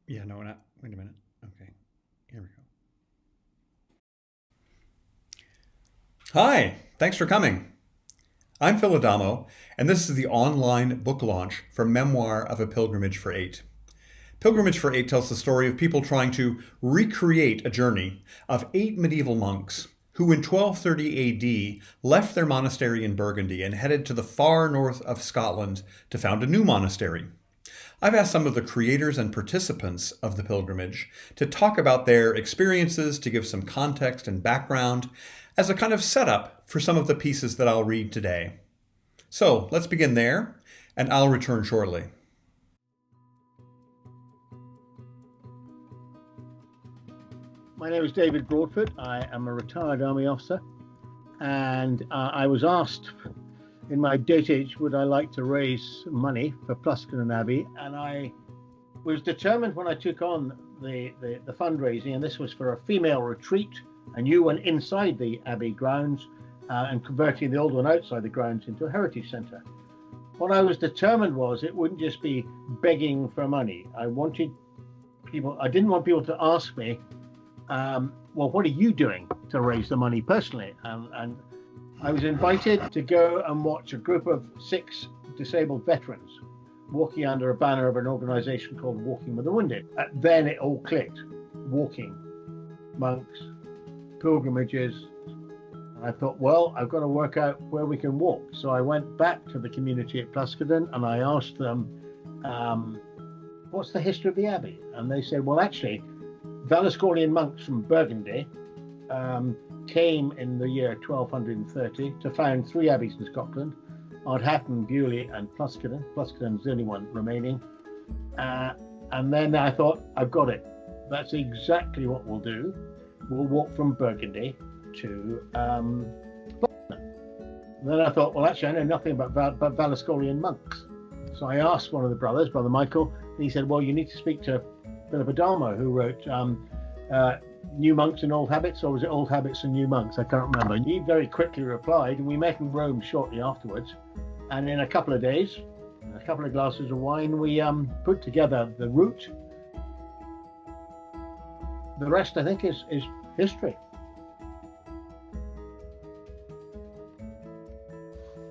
Yeah, no, not. Wait a minute. Okay, here we go. Hi, thanks for coming. I'm Phil Adamo, and this is the online book launch for Memoir of a Pilgrimage for Eight. Pilgrimage for Eight tells the story of people trying to recreate a journey of eight medieval monks who in 1230 AD left their monastery in Burgundy and headed to the far north of Scotland to found a new monastery. I've asked some of the creators and participants of the pilgrimage to talk about their experiences, to give some context and background as a kind of setup for some of the pieces that I'll read today. So let's begin there, and I'll return shortly. My name is David Broadfoot. I am a retired army officer, and I was asked in my date age, would I like to raise money for Pluscarden Abbey? And I was determined when I took on the fundraising, and this was for a female retreat, a new one inside the Abbey grounds, and converting the old one outside the grounds into a heritage centre. What I was determined was it wouldn't just be begging for money. I didn't want people to ask me, well, what are you doing to raise the money personally? And I was invited to go and watch a group of 6 disabled veterans walking under a banner of an organisation called Walking with the Wounded. Then it all clicked. Walking, monks, pilgrimages. And I thought, well, I've got to work out where we can walk. So I went back to the community at Pluscarden and I asked them, what's the history of the Abbey? And they said, well, actually, Valescolian monks from Burgundy came in the year 1230 to found 3 abbeys in Scotland: Ardhatton, Bewley and Pluscarden. Pluscarden is the only one remaining. And then I thought, I've got it. That's exactly what we'll do. We'll walk from Burgundy to Pluscarden. And then I thought, well, actually, I know nothing about Valescolian monks. So I asked one of the brothers, Brother Michael, and he said, well, you need to speak to Philip Adamo, who wrote New Monks and Old Habits, or was it Old Habits and New Monks? I can't remember. And he very quickly replied, and we met in Rome shortly afterwards. And in a couple of days, a couple of glasses of wine, we put together the route. The rest, I think, is history.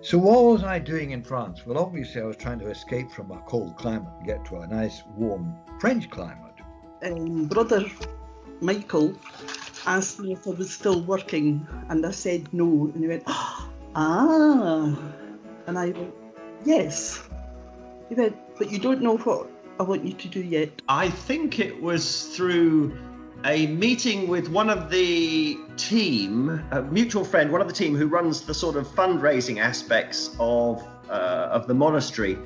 So what was I doing in France? Well, obviously I was trying to escape from a cold climate and get to a nice, warm French climate. Brother Michael asked me if I was still working, and I said no, and he went, ah, and I went, yes. He went, but you don't know what I want you to do yet. I think it was through a meeting with one of the team, a mutual friend, one of the team who runs the sort of fundraising aspects of the monastery.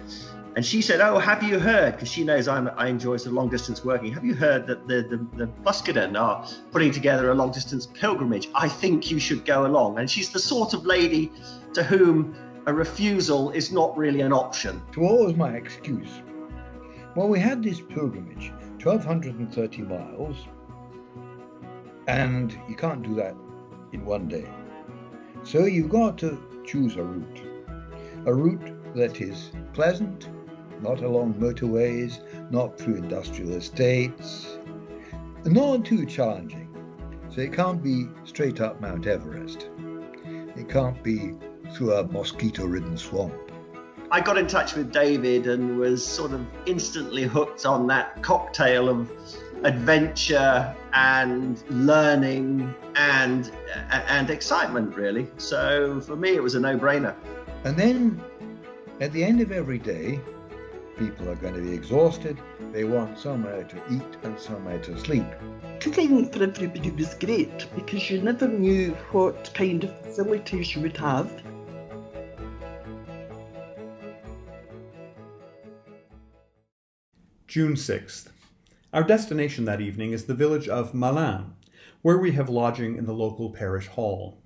And she said, oh, have you heard, because she knows I enjoy sort of long distance working, have you heard that the Pluscarden are putting together a long distance pilgrimage? I think you should go along. And she's the sort of lady to whom a refusal is not really an option. So what was my excuse? Well, we had this pilgrimage, 1,230 miles, and you can't do that in one day. So you've got to choose a route that is pleasant, not along motorways, not through industrial estates, and not too challenging. So it can't be straight up Mount Everest. It can't be through a mosquito-ridden swamp. I got in touch with David and was sort of instantly hooked on that cocktail of adventure and learning and excitement, really. So for me, it was a no-brainer. And then at the end of every day, people are going to be exhausted. They want somewhere to eat and somewhere to sleep. Cooking for everybody was great because you never knew what kind of facilities you would have. June 6th. Our destination that evening is the village of Malin, where we have lodging in the local parish hall.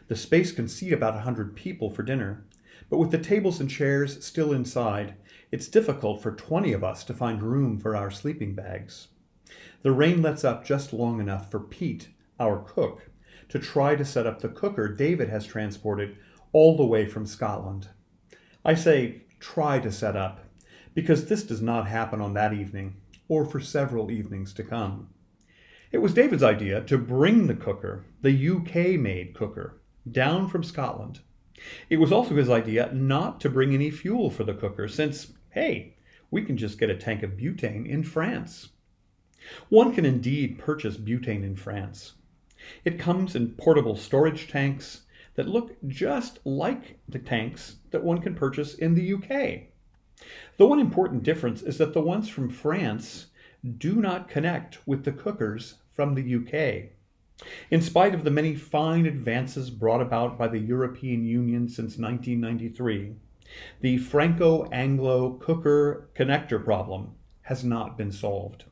The space can seat about 100 people for dinner, but with the tables and chairs still inside, it's difficult for 20 of us to find room for our sleeping bags. The rain lets up just long enough for Pete, our cook, to try to set up the cooker David has transported all the way from Scotland. I say try to set up, because this does not happen on that evening. or for several evenings to come. It was David's idea to bring the cooker, the UK-made cooker, down from Scotland. It was also his idea not to bring any fuel for the cooker since, hey, we can just get a tank of butane in France. One can indeed purchase butane in France. It comes in portable storage tanks that look just like the tanks that one can purchase in the UK. The one important difference is that the ones from France do not connect with the cookers from the UK. In spite of the many fine advances brought about by the European Union since 1993, the Franco-Anglo cooker connector problem has not been solved.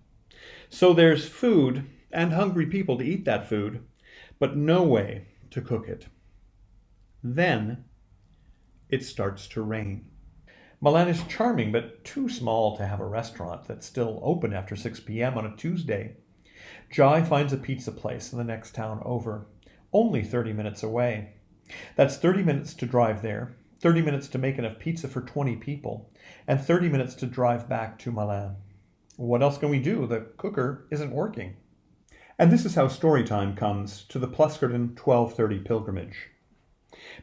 So there's food and hungry people to eat that food, but no way to cook it. Then it starts to rain. Milan is charming, but too small to have a restaurant that's still open after 6 p.m. on a Tuesday. Jai finds a pizza place in the next town over, only 30 minutes away. That's 30 minutes to drive there, 30 minutes to make enough pizza for 20 people, and 30 minutes to drive back to Milan. What else can we do? The cooker isn't working. And this is how story time comes to the Pluskerton 1230 pilgrimage.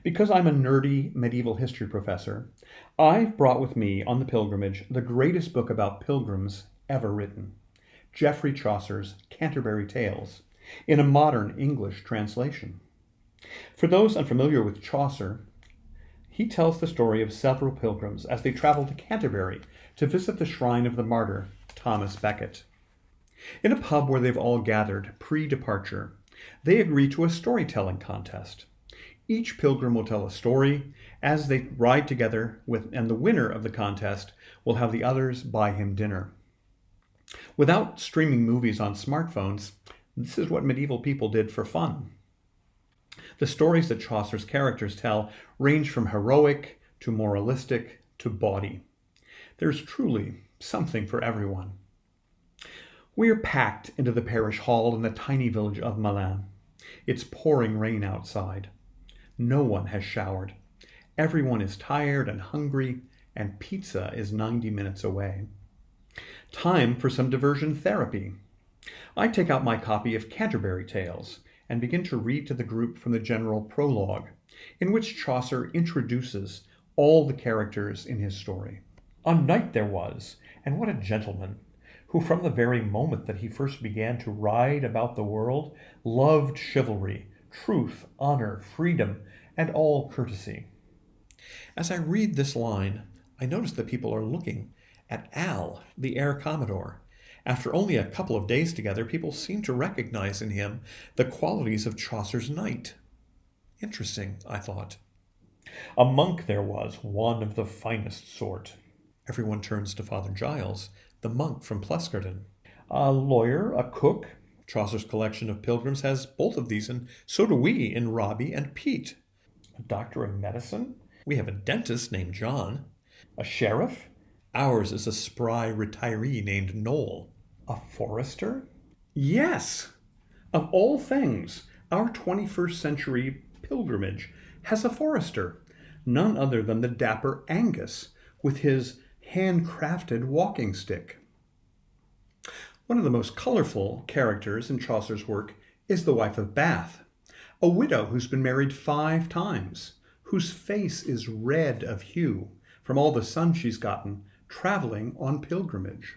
Because I'm a nerdy medieval history professor, I've brought with me on the pilgrimage the greatest book about pilgrims ever written, Geoffrey Chaucer's Canterbury Tales, in a modern English translation. For those unfamiliar with Chaucer, he tells the story of several pilgrims as they travel to Canterbury to visit the shrine of the martyr Thomas Becket. In a pub where they've all gathered pre-departure, they agree to a storytelling contest. Each pilgrim will tell a story as they ride together and the winner of the contest will have the others buy him dinner. Without streaming movies on smartphones, this is what medieval people did for fun. The stories that Chaucer's characters tell range from heroic to moralistic to bawdy. There's truly something for everyone. We are packed into the parish hall in the tiny village of Milan. It's pouring rain outside. No one has showered. Everyone is tired and hungry, and pizza is 90 minutes away. Time for some diversion therapy. I take out my copy of Canterbury Tales and begin to read to the group from the general prologue, in which Chaucer introduces all the characters in his story. A knight there was, and what a gentleman, who from the very moment that he first began to ride about the world, loved chivalry, truth, honor, freedom, and all courtesy. As I read this line, I notice that people are looking at Al, the Air Commodore. After only a couple of days together, people seem to recognize in him the qualities of Chaucer's knight. Interesting, I thought. A monk there was, one of the finest sort. Everyone turns to Father Giles, the monk from Pluskerton. A lawyer, a cook. Chaucer's collection of pilgrims has both of these, and so do we in Robbie and Pete. A doctor of medicine. We have a dentist named John. A sheriff. Ours is a spry retiree named Noel. A forester? Yes! Of all things, our 21st century pilgrimage has a forester, none other than the dapper Angus, with his handcrafted walking stick. One of the most colorful characters in Chaucer's work is the wife of Bath, a widow who's been married 5 times, whose face is red of hue from all the sun she's gotten traveling on pilgrimage.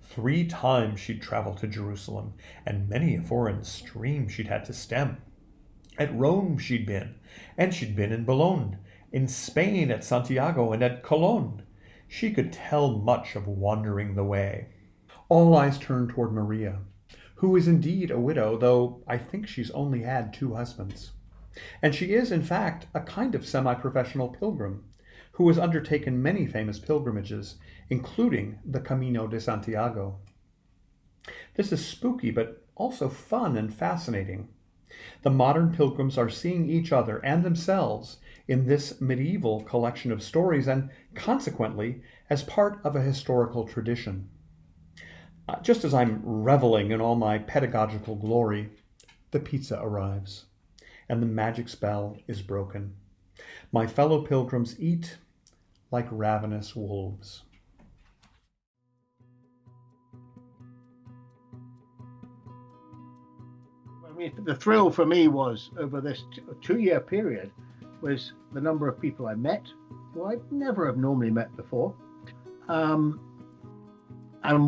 3 times she'd traveled to Jerusalem, and many a foreign stream she'd had to stem. At Rome she'd been, and she'd been in Boulogne, in Spain at Santiago and at Cologne. She could tell much of wandering the way. All eyes turn toward Maria, who is indeed a widow, though I think she's only had 2 husbands. And she is, in fact, a kind of semi-professional pilgrim, who has undertaken many famous pilgrimages, including the Camino de Santiago. This is spooky, but also fun and fascinating. The modern pilgrims are seeing each other and themselves in this medieval collection of stories, and consequently as part of a historical tradition. Just as I'm reveling in all my pedagogical glory, the pizza arrives, and the magic spell is broken. My fellow pilgrims eat like ravenous wolves. mean, the thrill for me was over this 2-year period was the number of people I met who I'd never have normally met before, and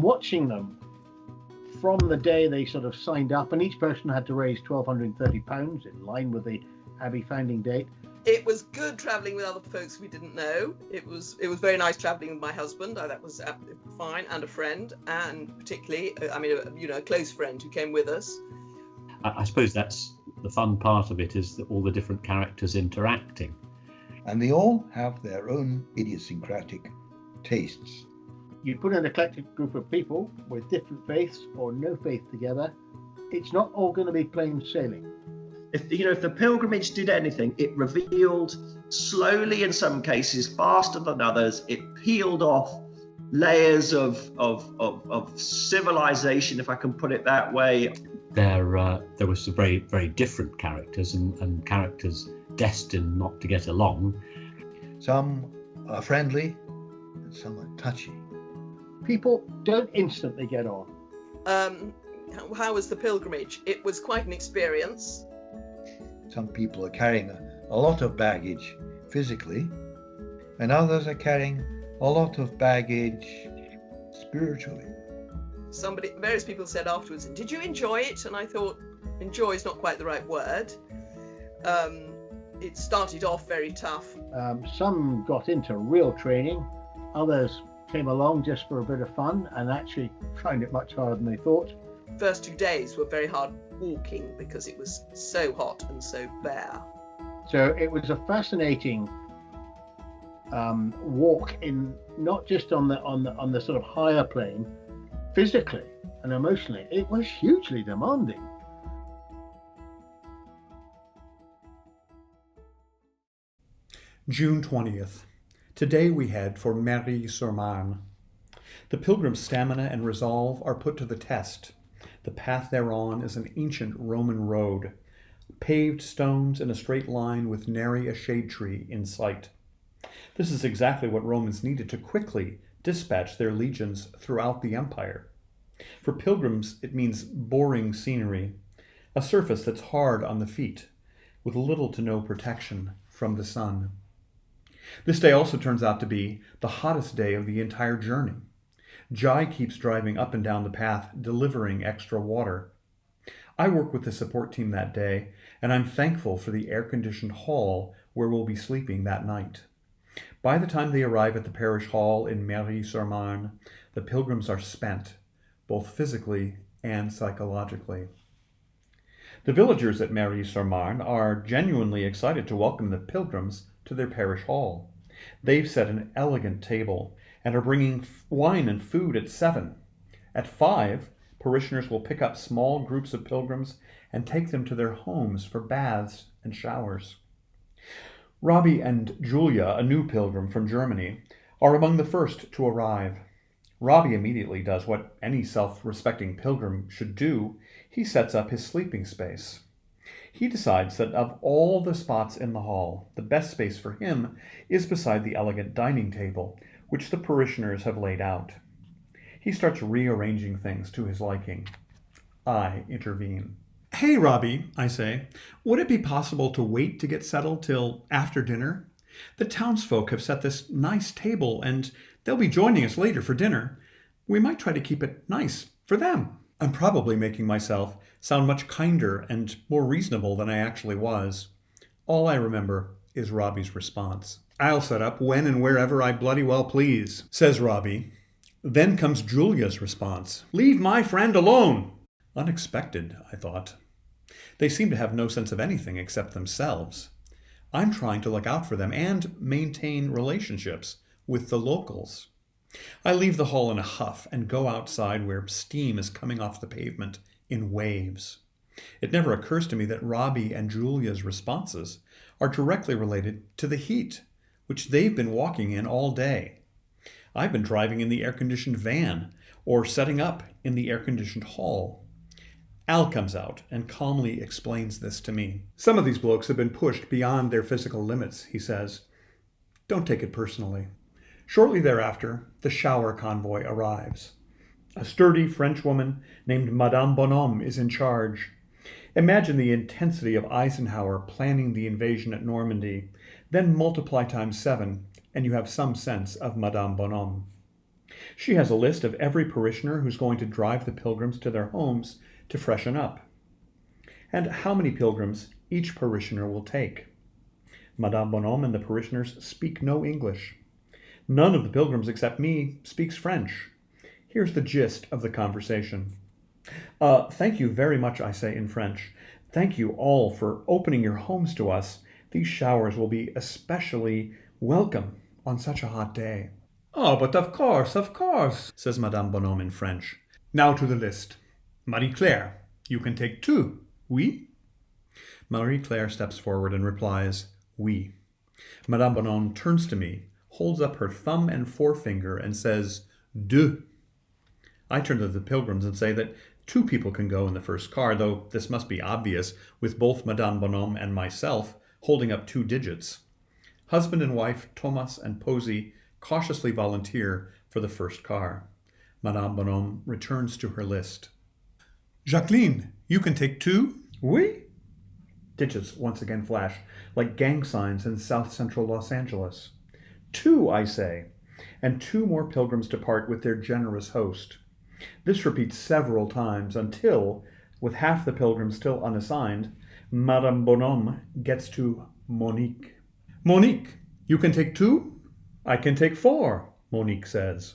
watching them from the day they sort of signed up, and each person had to raise £1,230 in line with the Abbey founding date. It was good travelling with other folks we didn't know. It was very nice travelling with my husband. That was fine, and a friend, and particularly, a close friend who came with us. I suppose that's the fun part of it, is that all the different characters interacting. And they all have their own idiosyncratic tastes. You put an eclectic group of people with different faiths or no faith together, it's not all going to be plain sailing. If the pilgrimage did anything, it revealed slowly, in some cases, faster than others. It peeled off layers of civilization, if I can put it that way. There were some very, very different characters and characters destined not to get along. Some are friendly and some are touchy. People don't instantly get on. How was the pilgrimage? It was quite an experience. Some people are carrying a lot of baggage physically, and others are carrying a lot of baggage spiritually. Various people said afterwards, "Did you enjoy it?" And I thought, enjoy is not quite the right word. It started off very tough. Some got into real training. Others came along just for a bit of fun and actually found it much harder than they thought. First 2 days were very hard walking because it was so hot and so bare. So it was a fascinating walk, in not just on the sort of higher plane, physically and emotionally. It was hugely demanding. June 20th. Today we head for Mery-sur-Marne. The pilgrim's stamina and resolve are put to the test. The path thereon is an ancient Roman road, paved stones in a straight line with nary a shade tree in sight. This is exactly what Romans needed to quickly dispatch their legions throughout the empire. For pilgrims, it means boring scenery, a surface that's hard on the feet, with little to no protection from the sun. This day also turns out to be the hottest day of the entire journey. Jai keeps driving up and down the path, delivering extra water. I work with the support team that day, and I'm thankful for the air-conditioned hall where we'll be sleeping that night. By the time they arrive at the parish hall in Mery-sur-Marne, the pilgrims are spent, both physically and psychologically. The villagers at Mery-sur-Marne are genuinely excited to welcome the pilgrims to their parish hall. They've set an elegant table and are bringing wine and food at 7. At 5, parishioners will pick up small groups of pilgrims and take them to their homes for baths and showers. Robbie and Julia, a new pilgrim from Germany, are among the first to arrive. Robbie immediately does what any self-respecting pilgrim should do. He sets up his sleeping space. He decides that of all the spots in the hall, the best space for him is beside the elegant dining table, which the parishioners have laid out. He starts rearranging things to his liking. I intervene. "Hey, Robbie," I say, "would it be possible to wait to get settled till after dinner? The townsfolk have set this nice table, and they'll be joining us later for dinner. We might try to keep it nice for them." I'm probably making myself sound much kinder and more reasonable than I actually was. All I remember is Robbie's response. "I'll set up when and wherever I bloody well please," says Robbie. Then comes Julia's response. "Leave my friend alone." Unexpected, I thought. They seem to have no sense of anything except themselves. I'm trying to look out for them and maintain relationships with the locals. I leave the hall in a huff and go outside where steam is coming off the pavement in waves. It never occurs to me that Robbie and Julia's responses are directly related to the heat, which they've been walking in all day. I've been driving in the air-conditioned van or setting up in the air-conditioned hall. Al comes out and calmly explains this to me. "Some of these blokes have been pushed beyond their physical limits," he says. "Don't take it personally." Shortly thereafter, the shower convoy arrives. A sturdy French woman named Madame Bonhomme is in charge. Imagine the intensity of Eisenhower planning the invasion at Normandy, then multiply times 7, and you have some sense of Madame Bonhomme. She has a list of every parishioner who's going to drive the pilgrims to their homes to freshen up, and how many pilgrims each parishioner will take. Madame Bonhomme and the parishioners speak no English. None of the pilgrims except me speaks French. Here's the gist of the conversation. Thank you very much, I say in French. Thank you all for opening your homes to us. These showers will be especially welcome on such a hot day. Oh, but of course, says Madame Bonhomme in French. Now to the list. Marie-Claire, you can take 2, oui? Marie-Claire steps forward and replies, oui. Madame Bonhomme turns to me, holds up her thumb and forefinger, and says, 2. I turn to the pilgrims and say that 2 people can go in the first car, though this must be obvious, with both Madame Bonhomme and myself holding up 2 digits. Husband and wife, Thomas and Posy, cautiously volunteer for the first car. Madame Bonhomme returns to her list. Jacqueline, you can take 2? Oui? Digits once again flash, like gang signs in South Central Los Angeles. 2, I say, and 2 more pilgrims depart with their generous host. This repeats several times until, with half the pilgrims still unassigned, Madame Bonhomme gets to Monique. Monique, you can take 2? I can take 4, Monique says.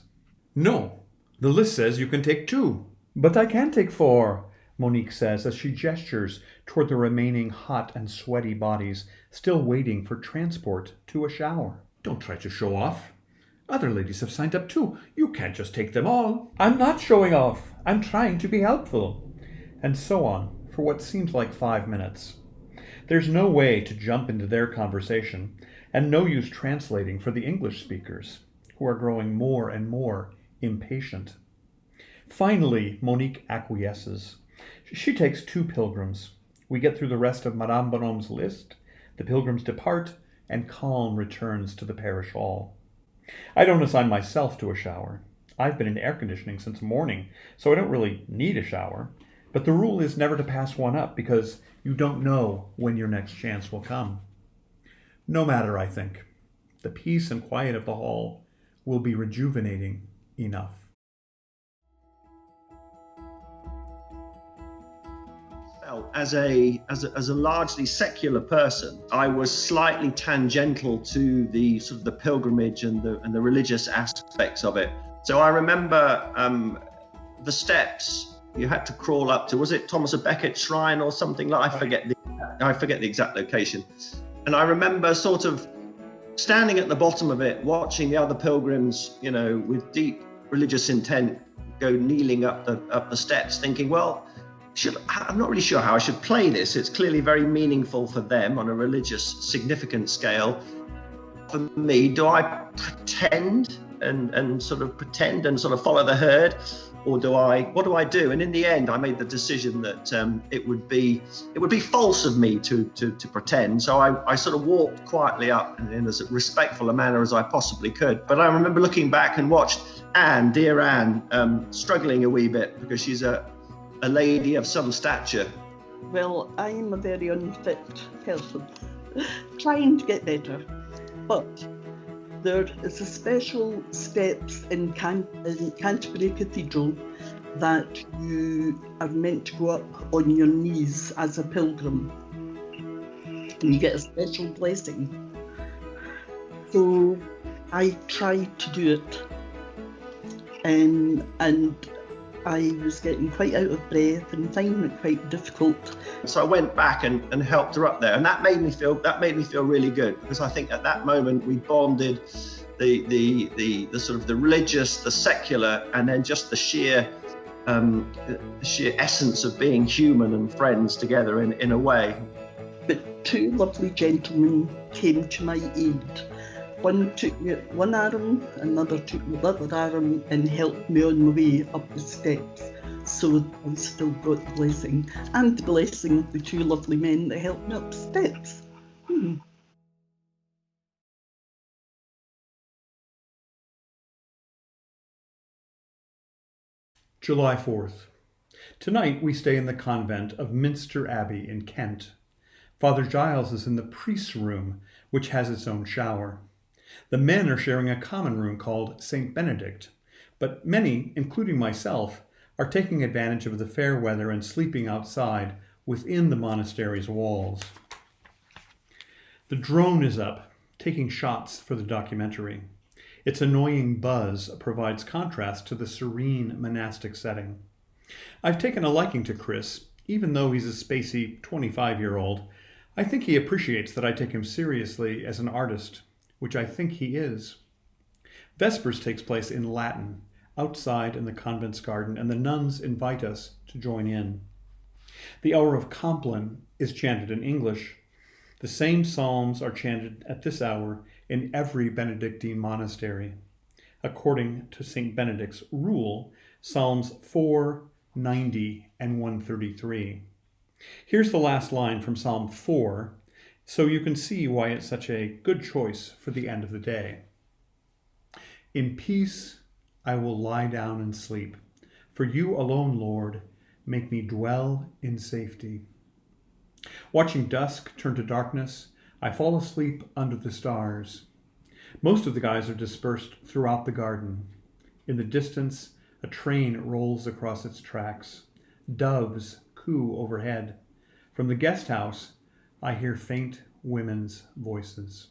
No, the list says you can take 2. But I can take 4, Monique says as she gestures toward the remaining hot and sweaty bodies still waiting for transport to a shower. Don't try to show off. Other ladies have signed up too. You can't just take them all. I'm not showing off. I'm trying to be helpful. And so on for what seems like 5 minutes. There's no way to jump into their conversation, and no use translating for the English speakers, who are growing more and more impatient. Finally, Monique acquiesces. She takes 2 pilgrims. We get through the rest of Madame Bonhomme's list, the pilgrims depart, and calm returns to the parish hall. I don't assign myself to a shower. I've been in air conditioning since morning, so I don't really need a shower. But the rule is never to pass one up, because you don't know when your next chance will come. No matter, I think. The peace and quiet of the hall will be rejuvenating enough. As a largely secular person, I was slightly tangential to the sort of the pilgrimage and the religious aspects of it. So I remember the steps you had to crawl up to. Was it Thomas a Becket Shrine or something like? I forget the exact location. And I remember sort of standing at the bottom of it, watching the other pilgrims, with deep religious intent, go kneeling up the steps, thinking, well, I'm not really sure how I should play this. It's clearly very meaningful for them on a religious, significant scale. For me, do I pretend and sort of follow the herd, or what do I do? And in the end, I made the decision that it would be false of me to pretend. So I sort of walked quietly up in as respectful a manner as I possibly could. But I remember looking back and watched dear Anne, struggling a wee bit because she's a lady of some stature. Well, I'm a very unfit person, trying to get better. But there is a special steps in Canterbury Cathedral that you are meant to go up on your knees as a pilgrim, and you get a special blessing. So I tried to do it, and I was getting quite out of breath and finding it quite difficult. So I went back and helped her up there, and that made me feel really good, because I think at that moment we bonded the sort of the religious, the secular, and then just the sheer essence of being human and friends together in a way. But 2 lovely gentlemen came to my aid. One took me at one arm, another took me the other arm, and helped me on my way up the steps. So I still got the blessing, and the blessing of the 2 lovely men that helped me up the steps. July 4th. Tonight we stay in the convent of Minster Abbey in Kent. Father Giles is in the priest's room, which has its own shower. The men are sharing a common room called St. Benedict, but many, including myself, are taking advantage of the fair weather and sleeping outside within the monastery's walls. The drone is up, taking shots for the documentary. Its annoying buzz provides contrast to the serene monastic setting. I've taken a liking to Chris, even though he's a spacey 25-year-old. I think he appreciates that I take him seriously as an artist, which I think he is. Vespers takes place in Latin, outside in the convent's garden, and the nuns invite us to join in. The hour of Compline is chanted in English. The same psalms are chanted at this hour in every Benedictine monastery. According to St. Benedict's rule, Psalms 4, 90, and 133. Here's the last line from Psalm 4, so you can see why it's such a good choice for the end of the day. In peace I will lie down and sleep. For you alone, Lord, make me dwell in safety. Watching dusk turn to darkness, I fall asleep under the stars. Most of the guys are dispersed throughout the garden. In the distance, a train rolls across its tracks. Doves coo overhead. From the guest house, I hear faint women's voices.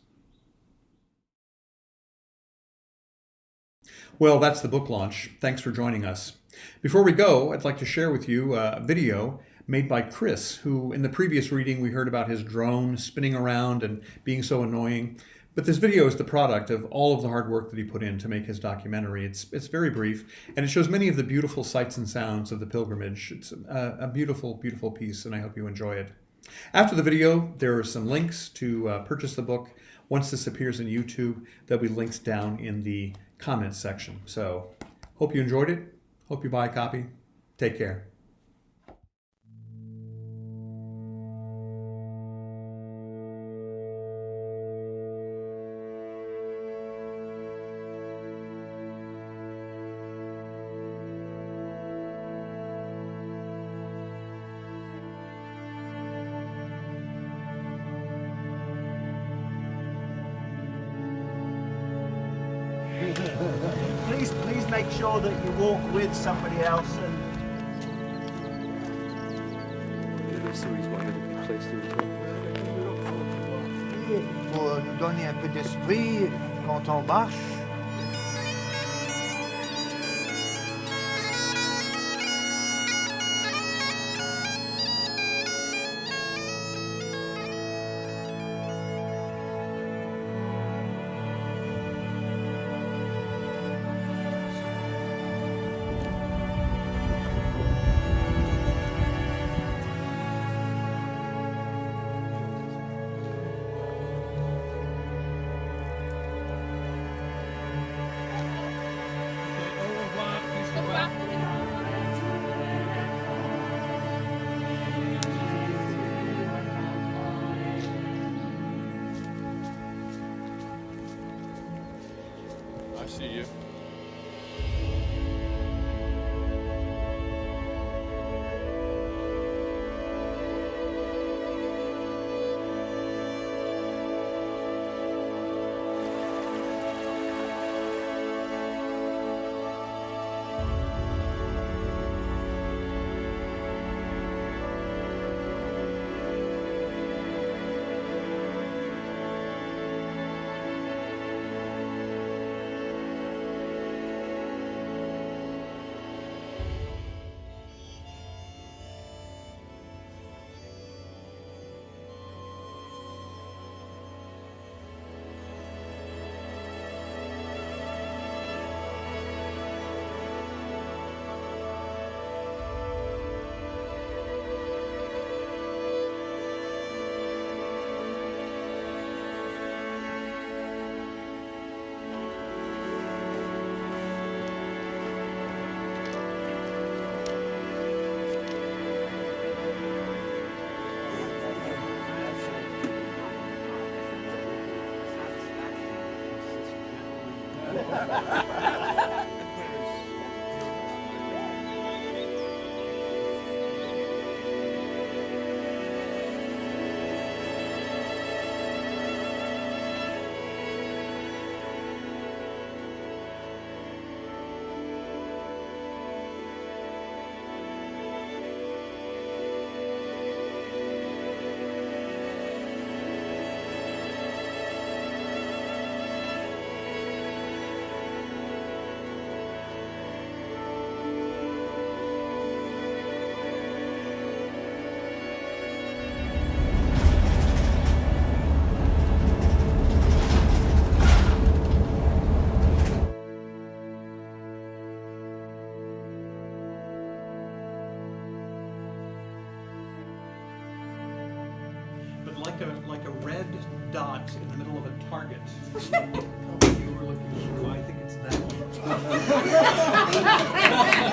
Well, that's the book launch. Thanks for joining us. Before we go, I'd like to share with you a video made by Chris, who in the previous reading we heard about his drone spinning around and being so annoying. But this video is the product of all of the hard work that he put in to make his documentary. It's very brief, and it shows many of the beautiful sights and sounds of the pilgrimage. It's a beautiful, beautiful piece, and I hope you enjoy it. After the video, there are some links to purchase the book. Once this appears in YouTube, there'll be links down in the comments section. So, hope you enjoyed it. Hope you buy a copy. Take care. Please make sure that you walk with somebody else and pour nous donner un peu d'esprit quand on marche. I see you. Ha, ha, ha. like a red dot in the middle of a target. You were looking. I think it's that one.